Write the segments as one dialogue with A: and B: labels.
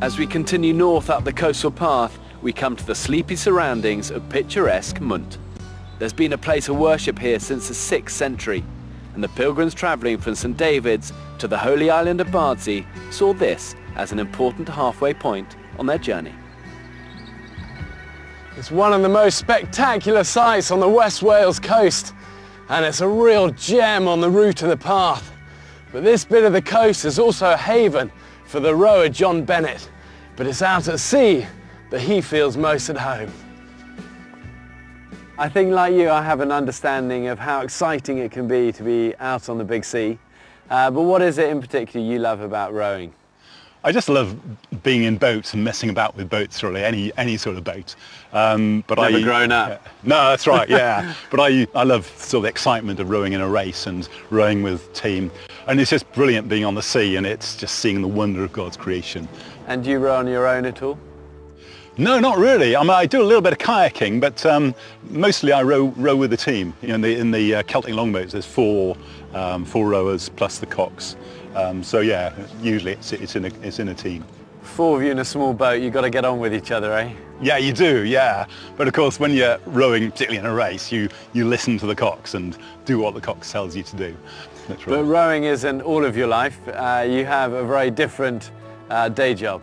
A: As we continue north up the coastal path, we come to the sleepy surroundings of picturesque Munt. There's been a place of worship here since the 6th century, and the pilgrims travelling from St David's to the holy island of Bardsey saw this as an important halfway point on their journey.
B: It's one of the most spectacular sights on the West Wales coast, and it's a real gem on the route of the path. But this bit of the coast is also a haven for the rower John Bennett, but it's out at sea that he feels most at home. I think, like you, I have an understanding of how exciting it can be to be out on the big sea. But what is it in particular you love about rowing?
C: I just love being in boats and messing about with boats, really, any sort of boat. But
B: Never grown up?
C: No, that's right, yeah. But I love sort of the excitement of rowing in a race and rowing with team. And it's just brilliant being on the sea, and it's just seeing the wonder of God's creation.
B: And do you row on your own at all?
C: No, not really. I mean, I do a little bit of kayaking, but mostly I row with a team. You know, in the Celtic longboats, there's four rowers plus the cocks. So yeah, usually it's in a team.
B: 4 of you in a small boat, you've got to get on with each other, eh?
C: Yeah, you do, yeah. But of course, when you're rowing, particularly in a race, you listen to the cocks and do what the cox tells you to do. That's right.
B: But rowing isn't all of your life. You have a very different day job.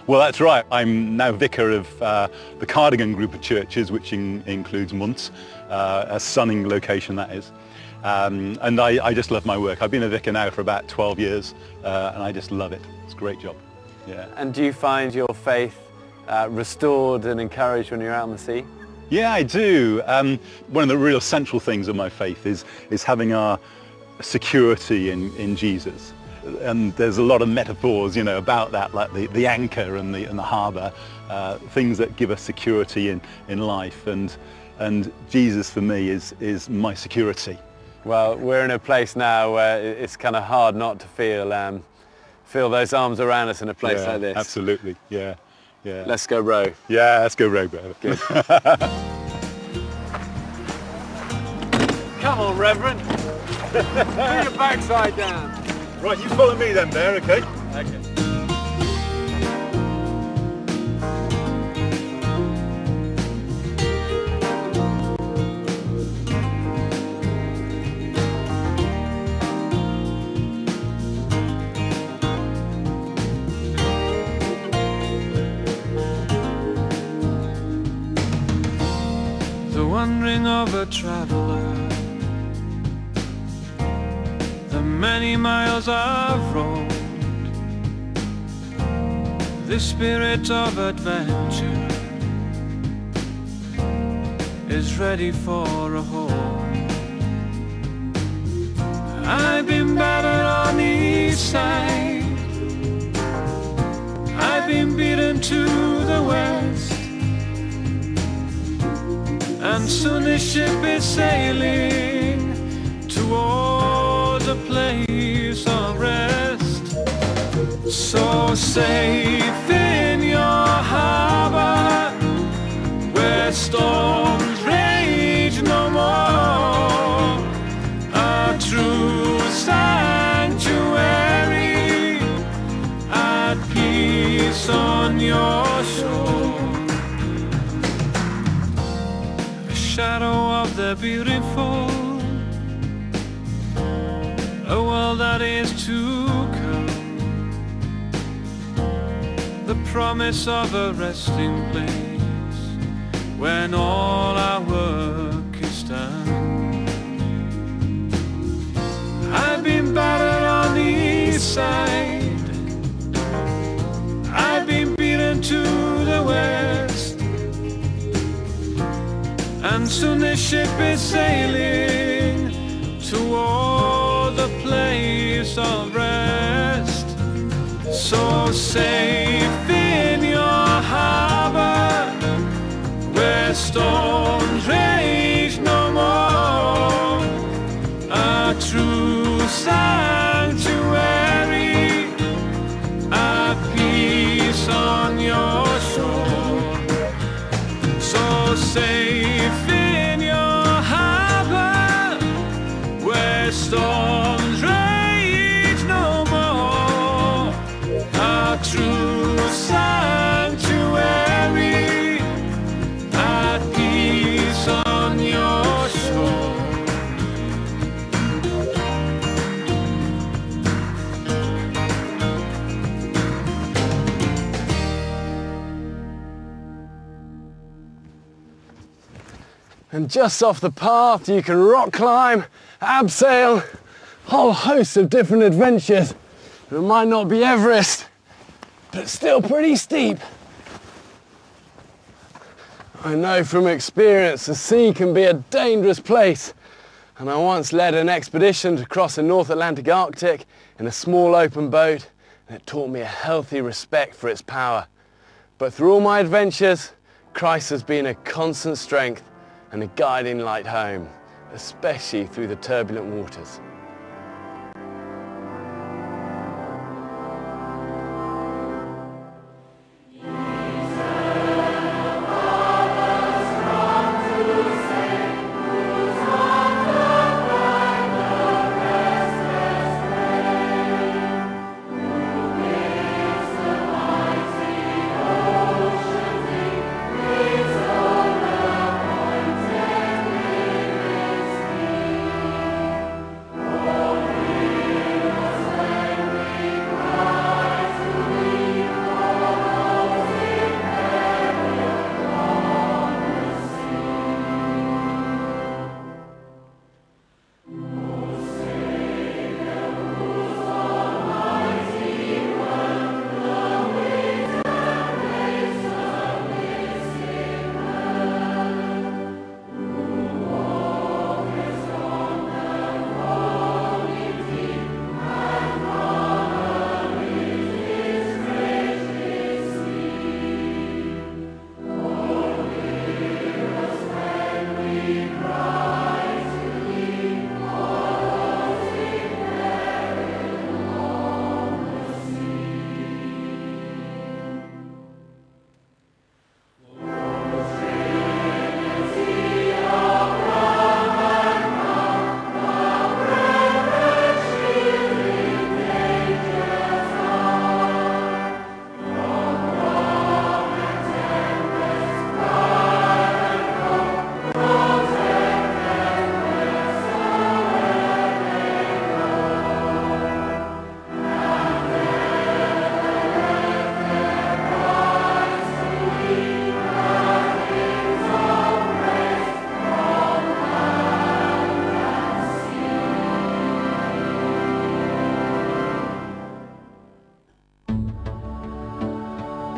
C: Well, that's right. I'm now vicar of the Cardigan group of churches, which includes Munt, a stunning location that is. And I just love my work. I've been a vicar now for about 12 years, and I just love it. It's a great job. Yeah.
B: And do you find your faith restored and encouraged when you're out on the sea?
C: Yeah, I do. One of the real central things of my faith is having our security in Jesus. And there's a lot of metaphors, you know, about that, like the anchor and the harbour, things that give us security in life. And Jesus for me is my security.
B: Well, we're in a place now where it's kind of hard not to feel those arms around us in a place like this.
C: Absolutely, yeah.
B: Let's go row.
C: Yeah, let's go row, brother.
B: Good. Come on, Reverend. Put your backside down.
C: Right, you follow me then there, okay?
B: Okay.
D: The wandering of a traveler, the many miles I've roamed, the spirit of adventure is ready for a home. I've been battered on the east side, I've been beaten to the west, and soon the ship is sailing towards a place of rest. So safe in your harbour, where storms rage no more, a true sanctuary at peace on your shore. Shadow of the beautiful, a world that is to come, the promise of a resting place when all our work is done. I've been battered on the east side, I've been beaten to the west, and soon the ship is sailing toward the place of rest. So safe in your harbour, where storms rage no more, a true sanctuary, a peace on your shore. So safe in your harbour, where storms rage no more, a true sanctuary.
B: And just off the path you can rock climb, abseil, a whole host of different adventures. It might not be Everest, but it's still pretty steep. I know from experience the sea can be a dangerous place, and I once led an expedition to cross the North Atlantic Arctic in a small open boat, and it taught me a healthy respect for its power. But through all my adventures, Christ has been a constant strength and a guiding light home, especially through the turbulent waters.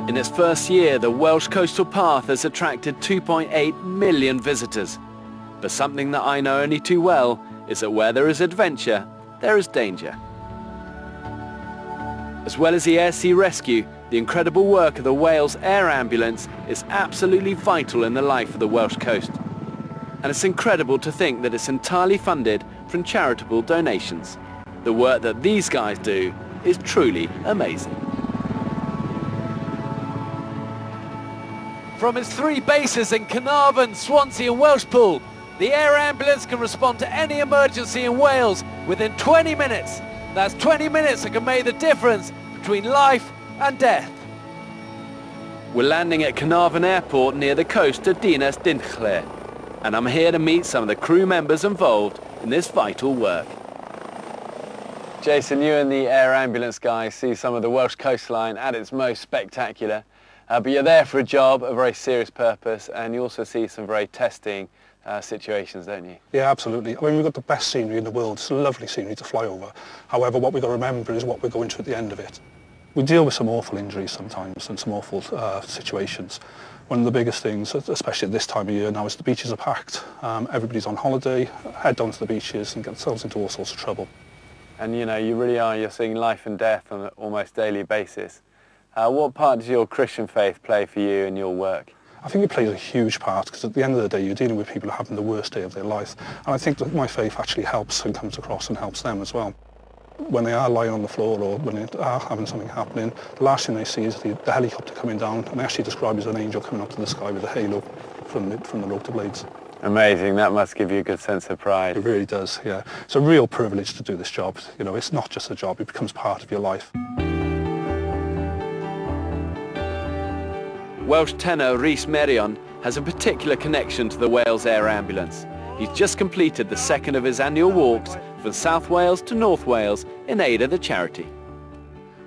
A: In its first year, the Welsh Coastal Path has attracted 2.8 million visitors. But something that I know only too well is that where there is adventure, there is danger. As well as the air-sea rescue, the incredible work of the Wales Air Ambulance is absolutely vital in the life of the Welsh coast. And it's incredible to think that it's entirely funded from charitable donations. The work that these guys do is truly amazing. From its 3 bases in Carnarvon, Swansea and Welshpool, the air ambulance can respond to any emergency in Wales within 20 minutes. That's 20 minutes that can make the difference between life and death. We're landing at Carnarvon Airport near the coast of Dinas Dinchler, and I'm here to meet some of the crew members involved in this vital work.
B: Jason, you and the air ambulance guys see some of the Welsh coastline at its most spectacular. But you're there for a job, a very serious purpose, and you also see some very testing situations, don't you?
E: Yeah, absolutely. I mean, we've got the best scenery in the world. It's a lovely scenery to fly over. However, what we've got to remember is what we're going to at the end of it. We deal with some awful injuries sometimes and some awful situations. One of the biggest things, especially at this time of year now, is the beaches are packed. Everybody's on holiday, head down to the beaches and get themselves into all sorts of trouble.
B: And you know, you really are, you're seeing life and death on an almost daily basis. What part does your Christian faith play for you in your work?
E: I think it plays a huge part, because at the end of the day you're dealing with people who are having the worst day of their life, and I think that my faith actually helps and comes across and helps them as well. When they are lying on the floor or when they are having something happening, the last thing they see is the helicopter coming down, and they actually describe it as an angel coming up to the sky with a halo from the rotor blades.
B: Amazing, that must give you a good sense of pride.
E: It really does, yeah. It's a real privilege to do this job. You know, it's not just a job, it becomes part of your life.
A: Welsh tenor Rhys Merion has a particular connection to the Wales Air Ambulance. He's just completed the second of his annual walks from South Wales to North Wales in aid of the charity.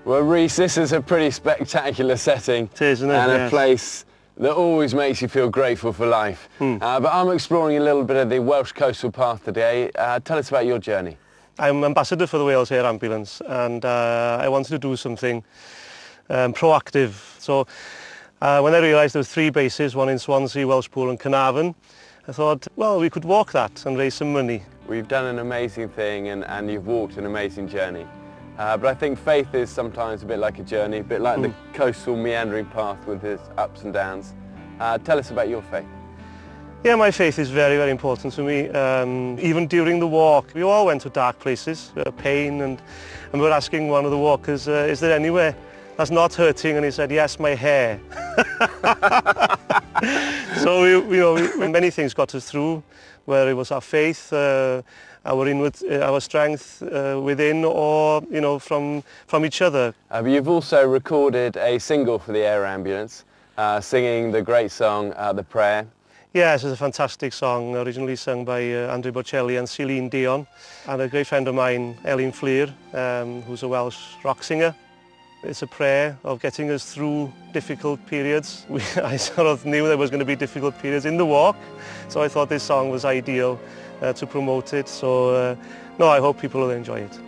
B: Well, Rhys, this is a pretty spectacular setting.
F: It is, isn't it?
B: And
F: Yeah.
B: a place that always makes you feel grateful for life. But I'm exploring a little bit of the Welsh Coastal Path today. Tell us about your journey.
F: I'm ambassador for the Wales Air Ambulance, and I wanted to do something proactive. So when I realised there were 3 bases, one in Swansea, Welshpool and Carnarvon, I thought, well, we could walk that and raise some money.
B: We've done an amazing thing and you've walked an amazing journey. But I think faith is sometimes a bit like a journey, a bit like the coastal meandering path with its ups and downs. Tell us about your faith.
F: Yeah, my faith is very, very important to me. Even during the walk, we all went to dark places, pain, and we were asking one of the walkers, is there anywhere that's not hurting? And he said, yes, my hair. So many things got us through, whether it was our faith, our strength within, or from each other.
B: But you've also recorded a single for the Air Ambulance, singing the great song, The Prayer.
F: Yes, it's a fantastic song, originally sung by Andrew Bocelli and Celine Dion, and a great friend of mine, Elin Fleer, who's a Welsh rock singer. It's a prayer of getting us through difficult periods. I sort of knew there was going to be difficult periods in the walk, so I thought this song was ideal to promote it. So, no, I hope people will enjoy it.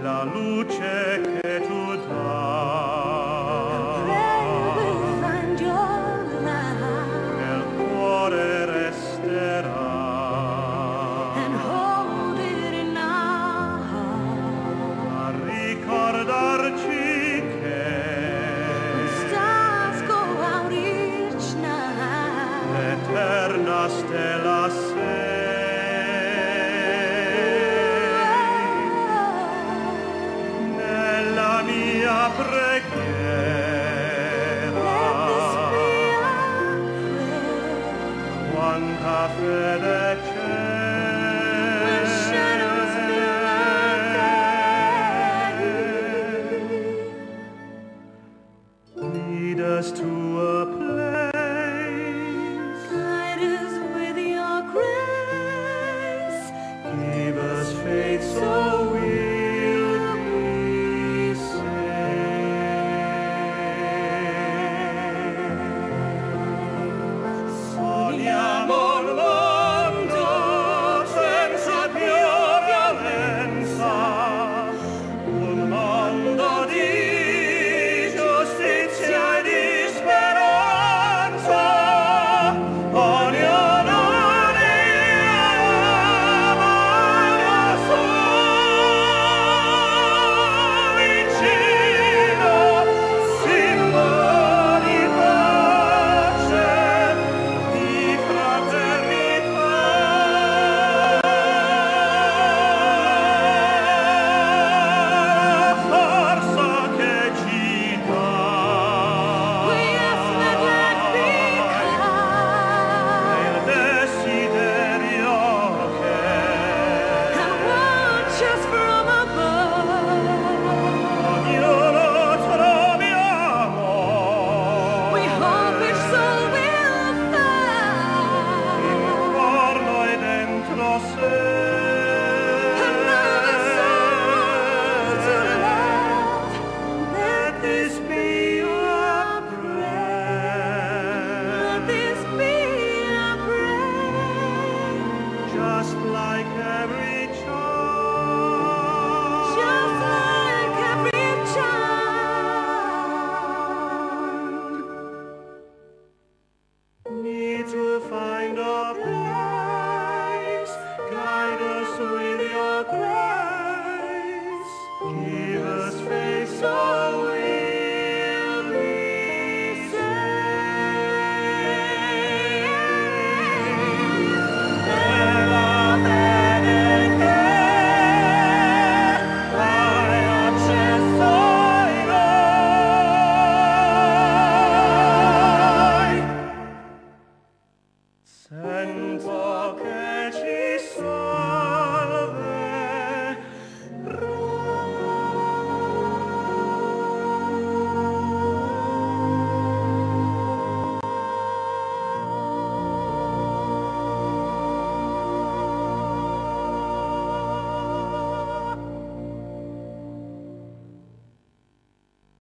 F: La luce che tu dai, nel cuore resterà. Ricordarci che stars go out each night, l'eterna stella sei, nella mia